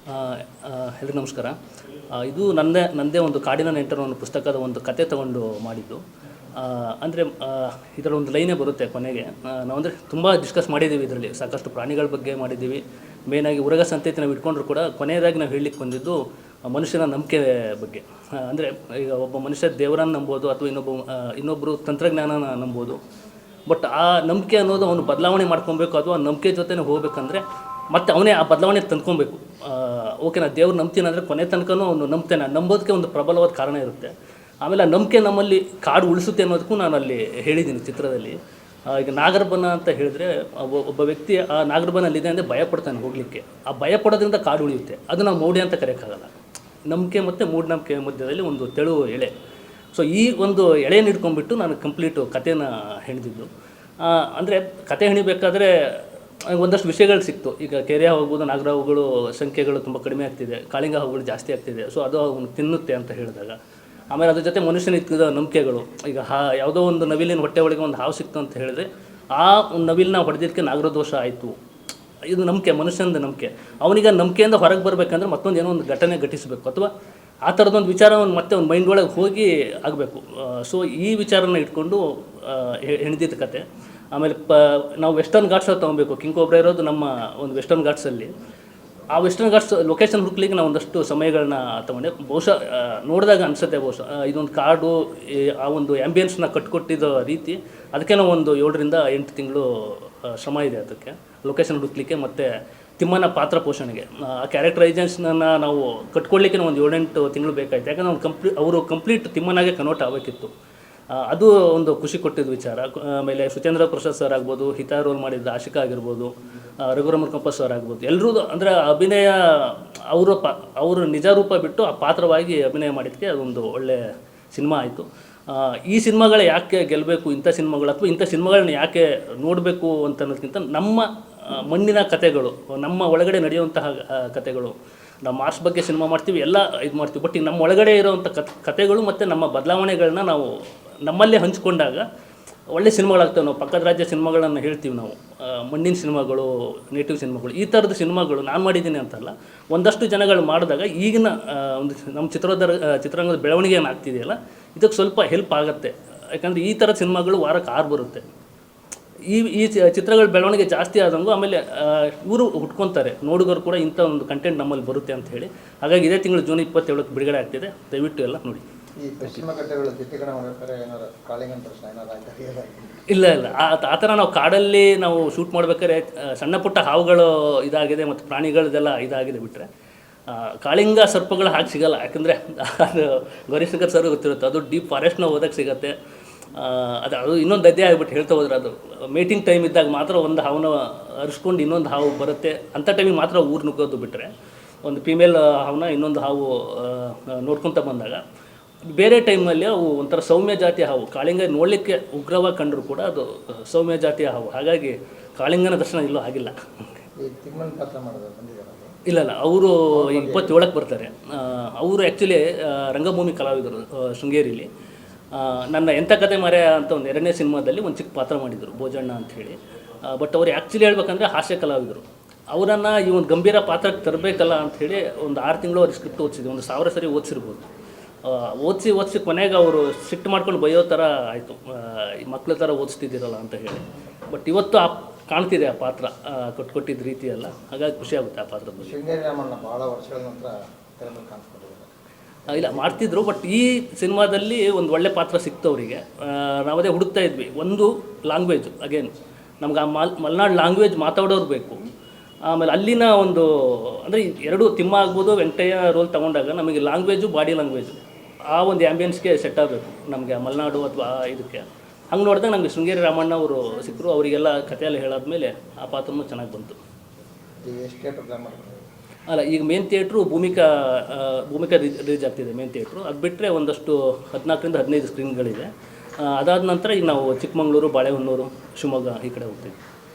ಎಲ್ರಿಗೂ ನಮಸ್ಕಾರ. ಇದು ನನ್ನದೇ ಒಂದು ಕಾಡಿನ ನೆಂಟರ ಒಂದು ಪುಸ್ತಕದ ಒಂದು ಕತೆ ತಗೊಂಡು ಮಾಡಿದ್ದು. ಅಂದರೆ ಇದರ ಒಂದು ಲೈನೇ ಬರುತ್ತೆ ಕೊನೆಗೆ. ನಾವು ಅಂದರೆ ತುಂಬ ಡಿಸ್ಕಸ್ ಮಾಡಿದ್ದೀವಿ, ಇದರಲ್ಲಿ ಸಾಕಷ್ಟು ಪ್ರಾಣಿಗಳ ಬಗ್ಗೆ ಮಾಡಿದ್ದೀವಿ. ಮೇಯ್ನಾಗಿ ಉರಗ ಸಂತತಿ ನಾವು ಇಟ್ಕೊಂಡ್ರು ಕೂಡ ಕೊನೆಯದಾಗಿ ನಾವು ಹೇಳಲಿಕ್ಕೆ ಬಂದಿದ್ದು ಮನುಷ್ಯನ ನಂಬಿಕೆ ಬಗ್ಗೆ. ಅಂದರೆ ಈಗ ಒಬ್ಬ ಮನುಷ್ಯ ದೇವರನ್ನು ನಂಬೋದು ಅಥವಾ ಇನ್ನೊಬ್ಬರು ತಂತ್ರಜ್ಞಾನನ ನಂಬೋದು. ಬಟ್ ಆ ನಂಬಿಕೆ ಅನ್ನೋದು ಅವನು ಬದಲಾವಣೆ ಮಾಡ್ಕೊಬೇಕು, ಅಥವಾ ನಂಬಿಕೆ ಜೊತೆನೇ ಹೋಗ್ಬೇಕಂದ್ರೆ ಮತ್ತು ಅವನೇ ಆ ಬದಲಾವಣೆ ತಂದ್ಕೊಬೇಕು. ಓಕೆ, ನಾನು ದೇವ್ರು ನಂಬ್ತೀನಿ ಅಂದರೆ ಕೊನೆ ತನಕನೂ ಅವನು ನಂಬ್ತೇನೆ, ನಂಬೋದಕ್ಕೆ ಒಂದು ಪ್ರಬಲವಾದ ಕಾರಣ ಇರುತ್ತೆ. ಆಮೇಲೆ ಆ ನಂಬಿಕೆ ನಮ್ಮಲ್ಲಿ ಕಾಡು ಉಳಿಸುತ್ತೆ ಅನ್ನೋದಕ್ಕೂ ನಾನು ಅಲ್ಲಿ ಹೇಳಿದ್ದೀನಿ ಚಿತ್ರದಲ್ಲಿ. ಈಗ ನಾಗರಬನ ಅಂತ ಹೇಳಿದ್ರೆ ಒಬ್ಬ ವ್ಯಕ್ತಿ ಆ ನಾಗರಬನಲ್ಲಿದೆ ಅಂದರೆ ಭಯಪಡ್ತಾನೆ ಹೋಗಲಿಕ್ಕೆ. ಆ ಭಯಪಡೋದ್ರಿಂದ ಕಾಡು ಉಳಿಯುತ್ತೆ. ಅದು ನಾವು ಮೌಢ್ಯ ಅಂತ ಕರೆಯೋಕ್ಕಾಗಲ್ಲ. ನಂಬಿಕೆ ಮತ್ತು ಮೂಢನಂಬಿಕೆ ಮಧ್ಯದಲ್ಲಿ ಒಂದು ತೆಳುವು ಎಳೆ. ಸೊ ಈ ಒಂದು ಎಳೆಯನ್ನು ಇಟ್ಕೊಂಡ್ಬಿಟ್ಟು ನಾನು ಕಂಪ್ಲೀಟು ಕಥೆನ ಹೆಣೆದಿದ್ದು. ಅಂದರೆ ಕತೆ ಹೆಣಿಬೇಕಾದ್ರೆ ಒಂದಷ್ಟು ವಿಷಯಗಳು ಸಿಕ್ತು. ಈಗ ಕೆರೆ ಹಾವುಗಳು, ನಾಗರ ಹಾವುಗಳು ಸಂಖ್ಯೆಗಳು ತುಂಬ ಕಡಿಮೆ ಆಗ್ತಿದೆ, ಕಾಳಿಂಗ ಹಾವುಗಳು ಜಾಸ್ತಿ ಆಗ್ತಿದೆ. ಸೊ ಅದು ಅವನು ತಿನ್ನುತ್ತೆ ಅಂತ ಹೇಳಿದಾಗ, ಆಮೇಲೆ ಅದ್ರ ಜೊತೆ ಮನುಷ್ಯನ ಇದ್ದ ನಂಬಿಕೆಗಳು. ಈಗ ಯಾವುದೋ ಒಂದು ನವಿಲಿನ ಹೊಟ್ಟೆ ಒಳಗೆ ಒಂದು ಹಾವು ಸಿಕ್ತು ಅಂತ ಹೇಳಿದ್ರೆ ಆ ಒಂದು ನವಿಲನ್ನ ಹೊಡೆದಿದ್ದಕ್ಕೆ ನಾಗರದೋಷ ಆಯಿತು. ಇದು ನಂಬಿಕೆ, ಮನುಷ್ಯನದ ನಂಬಿಕೆ. ಅವನಿಗೆ ನಂಬಿಕೆಯಿಂದ ಹೊರಗೆ ಬರಬೇಕಂದ್ರೆ ಮತ್ತೊಂದು ಏನೋ ಒಂದು ಘಟನೆ ಘಟಿಸಬೇಕು, ಅಥವಾ ಆ ಥರದೊಂದು ವಿಚಾರ ಮತ್ತೆ ಒಂದು ಮೈಂಡ್ ಒಳಗೆ ಹೋಗಿ ಆಗಬೇಕು. ಸೊ ಈ ವಿಚಾರನ ಇಟ್ಕೊಂಡು ಹೆಣೆದಿದ್ದ ಕತೆ. ಆಮೇಲೆ ನಾವು ವೆಸ್ಟರ್ನ್ ಘಾಟ್ಸ್ ತೊಗೊಬೇಕು. ಕಿಂಗ್ ಕೋಬ್ರಾ ಇರೋದು ನಮ್ಮ ಒಂದು ವೆಸ್ಟರ್ನ್ ಘಾಟ್ಸಲ್ಲಿ. ಆ ವೆಸ್ಟರ್ನ್ ಘಾಟ್ಸ್ ಲೊಕೇಶನ್ ಹುಡುಕ್ಲಿಕ್ಕೆ ನಾವು ಒಂದಷ್ಟು ಸಮಯಗಳನ್ನ ತೊಗೊಂಡೆ. ಬಹುಶಃ ನೋಡಿದಾಗ ಅನಿಸುತ್ತೆ, ಬಹುಶಃ ಇದೊಂದು ಕಾಡು, ಆ ಒಂದು ಆ್ಯಂಬಿಯನ್ಸ್ನ ಕಟ್ಕೊಟ್ಟಿದ್ದ ರೀತಿ, ಅದಕ್ಕೆ ನಾವು ಒಂದು 7ರಿಂದ 8 ತಿಂಗಳು ಶ್ರಮ ಇದೆ ಅದಕ್ಕೆ ಲೊಕೇಶನ್ ಹುಡುಕ್ಲಿಕ್ಕೆ. ಮತ್ತು ತಿಮ್ಮನ ಪಾತ್ರ ಪೋಷಣೆಗೆ, ಆ ಕ್ಯಾರೆಕ್ಟರೈಸೇಷನ್ನ ನಾವು ಕಟ್ಕೊಳ್ಳಿಕ್ಕೆ ಒಂದು 7-8 ತಿಂಗಳು ಬೇಕಾಯ್ತು. ಯಾಕಂದರೆ ಅವರು ಕಂಪ್ಲೀಟ್ ತಿಮ್ಮನಾಗೆ ಕನ್ವರ್ಟ್ ಆಗಬೇಕಿತ್ತು. ಅದು ಒಂದು ಖುಷಿ ಕೊಟ್ಟಿದ್ದ ವಿಚಾರ. ಆಮೇಲೆ ಸುಚೇಂದ್ರ ಪ್ರಸಾದ್ ಸರ್ ಆಗ್ಬೋದು, ಹಿತಾ ರೋಲ್ ಮಾಡಿದ್ದ ಆಶಿಕಾ ಆಗಿರ್ಬೋದು, ರಘುರಾಮ್ ಕಂಪ ಸರ್ ಆಗ್ಬೋದು, ಎಲ್ಲರೂ ಅಂದರೆ ಅಭಿನಯ ಅವರು ನಿಜ ರೂಪ ಬಿಟ್ಟು ಆ ಪಾತ್ರವಾಗಿ ಅಭಿನಯ ಮಾಡಿದ್ದಕ್ಕೆ ಅದೊಂದು ಒಳ್ಳೆಯ ಸಿನಿಮಾ ಆಯಿತು. ಈ ಸಿನಿಮಾಗಳು ಯಾಕೆ ಗೆಲ್ಲಬೇಕು, ಇಂಥ ಸಿನಿಮಾಗಳು ಅಥವಾ ಇಂಥ ಸಿನಿಮಾಗಳನ್ನ ಯಾಕೆ ನೋಡಬೇಕು ಅಂತ ಅನ್ನೋದಕ್ಕಿಂತ ನಮ್ಮ ಮಣ್ಣಿನ ಕಥೆಗಳು, ನಮ್ಮ ಒಳಗಡೆ ನಡೆಯುವಂತಹ ಕಥೆಗಳು. ನಾವು ಮಾರ್ಸ್ ಬಗ್ಗೆ ಸಿನಿಮಾ ಮಾಡ್ತೀವಿ, ಎಲ್ಲ ಇದು ಮಾಡ್ತೀವಿ. ಬಟ್ ಈಗ ನಮ್ಮ ಒಳಗಡೆ ಇರೋವಂಥ ಕಥೆಗಳು ಮತ್ತು ನಮ್ಮ ಬದಲಾವಣೆಗಳನ್ನ ನಾವು ನಮ್ಮಲ್ಲೇ ಹಂಚ್ಕೊಂಡಾಗ ಒಳ್ಳೆ ಸಿನಿಮಾಗಳಾಗ್ತವೆ. ನಾವು ಪಕ್ಕದ ರಾಜ್ಯ ಸಿನಿಮಾಗಳನ್ನು ಹೇಳ್ತೀವಿ, ನಾವು ಮಣ್ಣಿನ ಸಿನಿಮಾಗಳು, ನೇಟಿವ್ ಸಿನಿಮಾಗಳು, ಈ ಥರದ ಸಿನಿಮಾಗಳು ನಾನು ಮಾಡಿದ್ದೀನಿ ಅಂತಲ್ಲ, ಒಂದಷ್ಟು ಜನಗಳು ಮಾಡಿದಾಗ ಈಗಿನ ಒಂದು ನಮ್ಮ ಚಿತ್ರರಂಗದ ಬೆಳವಣಿಗೆ ಏನಾಗ್ತಿದೆಯಲ್ಲ, ಇದಕ್ಕೆ ಸ್ವಲ್ಪ ಹೆಲ್ಪ್ ಆಗುತ್ತೆ. ಯಾಕಂದರೆ ಈ ಥರದ ಸಿನಿಮಾಗಳು ವಾರಕ್ಕೆ 6 ಬರುತ್ತೆ. ಈ ಚಿತ್ರಗಳ ಬೆಳವಣಿಗೆ ಜಾಸ್ತಿ ಆದಂಗೂ ಆಮೇಲೆ ಇವರು ಹುಟ್ಕೊತಾರೆ, ನೋಡುಗರು ಕೂಡ ಇಂಥ ಒಂದು ಕಂಟೆಂಟ್ ನಮ್ಮಲ್ಲಿ ಬರುತ್ತೆ ಅಂತ ಹೇಳಿ. ಹಾಗಾಗಿ ಇದೇ ತಿಂಗಳು ಜೂನ್ 27ಕ್ಕೆ ಬಿಡುಗಡೆ ಆಗ್ತಿದೆ. ದಯವಿಟ್ಟು ಎಲ್ಲ ನೋಡಿ. ಇಲ್ಲ ಆ ಥರ ನಾವು ಕಾಡಲ್ಲಿ ನಾವು ಶೂಟ್ ಮಾಡ್ಬೇಕಾದ್ರೆ ಸಣ್ಣ ಪುಟ್ಟ ಹಾವುಗಳು ಇದಾಗಿದೆ ಮತ್ತು ಪ್ರಾಣಿಗಳದೆಲ್ಲ ಇದಾಗಿದೆ. ಬಿಟ್ಟರೆ ಕಾಳಿಂಗ ಸರ್ಪಗಳು ಹಾಗೆ ಸಿಗೋಲ್ಲ. ಯಾಕಂದರೆ ಅದು ಗೌರಿಶಂಕರ್ ಸರ್ ಗೊತ್ತಿರುತ್ತೆ, ಅದು ಡೀಪ್ ಫಾರೆಸ್ಟ್ನ ಹೋದಾಗ ಸಿಗುತ್ತೆ. ಅದು ಇನ್ನೊಂದು ಅಧ್ಯಾಯ ಆಗಿಬಿಟ್ಟು ಹೇಳ್ತಾ ಹೋದ್ರೆ, ಅದು ಮೇಟಿಂಗ್ ಟೈಮ್ ಇದ್ದಾಗ ಮಾತ್ರ ಒಂದು ಹಾವನ್ನ ಅರಿಸ್ಕೊಂಡು ಇನ್ನೊಂದು ಹಾವು ಬರುತ್ತೆ. ಅಂಥ ಟೈಮಿಗೆ ಮಾತ್ರ ಊರು ನುಗ್ಗೋದು. ಬಿಟ್ಟರೆ ಒಂದು ಫೀಮೇಲ್ ಹಾವನ್ನ ಇನ್ನೊಂದು ಹಾವು ನೋಡ್ಕೊತ ಬಂದಾಗ, ಬೇರೆ ಟೈಮಲ್ಲಿ ಅವು ಒಂಥರ ಸೌಮ್ಯ ಜಾತಿಯ ಹಾವು. ಕಾಳಿಂಗ ನೋಡಲಿಕ್ಕೆ ಉಗ್ರವಾಗಿ ಕಂಡರೂ ಕೂಡ ಅದು ಸೌಮ್ಯ ಜಾತಿಯ ಹಾವು. ಹಾಗಾಗಿ ಕಾಳಿಂಗನ ದರ್ಶನ ಇಲ್ಲೂ ಆಗಿಲ್ಲ. ಇಲ್ಲ ಅವರು 27ಕ್ಕೆ ಬರ್ತಾರೆ. ಅವರು ಆ್ಯಕ್ಚುಲಿ ರಂಗಭೂಮಿ ಕಲಾವಿದರು ಶೃಂಗೇರಿಲಿ. ನನ್ನ ಎಂಥ ಕತೆ ಮರೆ ಅಂತ ಒಂದು 2ನೇ ಸಿನಿಮಾದಲ್ಲಿ ಒಂದು ಚಿಕ್ಕ ಪಾತ್ರ ಮಾಡಿದರು, ಭೋಜಣ್ಣ ಅಂಥೇಳಿ. ಬಟ್ ಅವ್ರು ಆ್ಯಕ್ಚುಲಿ ಹೇಳ್ಬೇಕಂದ್ರೆ ಹಾಸ್ಯ ಕಲಾವಿದರು. ಅವರನ್ನು ಈ ಒಂದು ಗಂಭೀರ ಪಾತ್ರಕ್ಕೆ ತರಬೇಕಲ್ಲ ಅಂಥೇಳಿ ಒಂದು 6 ತಿಂಗಳು ಅವ್ರಿಗೆ ಸ್ಕ್ರಿಪ್ಟ್ ಓದಿಸಿದ್ವಿ. ಒಂದು 1000 ಸರಿ ಓದಿಸಿರ್ಬೋದು. ಓದಿಸಿ ಕೊನೆಗೆ ಅವರು ಸಿಟ್ಟು ಮಾಡ್ಕೊಂಡು ಬೈಯೋ ಥರ ಆಯಿತು, ಈ ಮಕ್ಳ ಥರ ಓದಿಸ್ತಿದ್ದೀರಲ್ಲ ಅಂತ ಹೇಳಿ. ಬಟ್ ಇವತ್ತು ಕಾಣ್ತಿದೆ ಆ ಪಾತ್ರ ಕೊಟ್ಟಿದ್ದ ರೀತಿಯಲ್ಲ. ಹಾಗಾಗಿ ಖುಷಿ ಆಗುತ್ತೆ ಆ ಪಾತ್ರದ ಬಗ್ಗೆ. ಇಲ್ಲ ಮಾಡ್ತಿದ್ರು, ಬಟ್ ಈ ಸಿನಿಮಾದಲ್ಲಿ ಒಂದು ಒಳ್ಳೆ ಪಾತ್ರ ಸಿಕ್ತು ಅವರಿಗೆ. ನಾವದೇ ಹುಡುಕ್ತಾ ಇದ್ವಿ. ಒಂದು ಲ್ಯಾಂಗ್ವೇಜ್, ಅಗೇನ್ ನಮ್ಗೆ ಆ ಮಲೆನಾಡು ಲ್ಯಾಂಗ್ವೇಜ್ ಮಾತಾಡೋರು ಬೇಕು. ಆಮೇಲೆ ಅಲ್ಲಿನ ಒಂದು ಅಂದರೆ 2 ತಿಮ್ಮ ಆಗ್ಬೋದು, ವೆಂಕಟಯ್ಯ ರೋಲ್ ತೊಗೊಂಡಾಗ ನಮಗೆ ಲ್ಯಾಂಗ್ವೇಜು, ಬಾಡಿ ಲ್ಯಾಂಗ್ವೇಜು ಆ ಒಂದು ಆ್ಯಂಬಿಯನ್ಸ್ಗೆ ಸೆಟ್ ಆಗಬೇಕು ನಮಗೆ, ಮಲೆನಾಡು ಅಥವಾ ಇದಕ್ಕೆ. ಹಂಗೆ ನೋಡಿದಾಗ ನಮಗೆ ಶೃಂಗೇರಿ ರಾಮಣ್ಣ ಅವರು ಸಿಕ್ಕರು. ಅವರಿಗೆಲ್ಲ ಕಥೆಯಲ್ಲಿ ಹೇಳಾದ್ಮೇಲೆ ಆ ಪಾತ್ರನೂ ಚೆನ್ನಾಗಿ ಬಂತು. ಅಲ್ಲ, ಈಗ ಮೇನ್ ಥಿಯೇಟ್ರು ಭೂಮಿಕಾ ರಿಲೀಸ್ ಆಗ್ತಿದೆ ಮೇನ್ ಥಿಯೇಟ್ರು. ಅದು ಬಿಟ್ಟರೆ ಒಂದಷ್ಟು 14ರಿಂದ 15 ಸ್ಕ್ರೀನ್ಗಳಿದೆ. ಅದಾದ ನಂತರ ಈಗ ನಾವು ಚಿಕ್ಕಮಗಳೂರು, ಬಾಳೆಹೊನ್ನೂರು, ಶಿವಮೊಗ್ಗ ಈ ಕಡೆ ಹೋಗ್ತೀವಿ.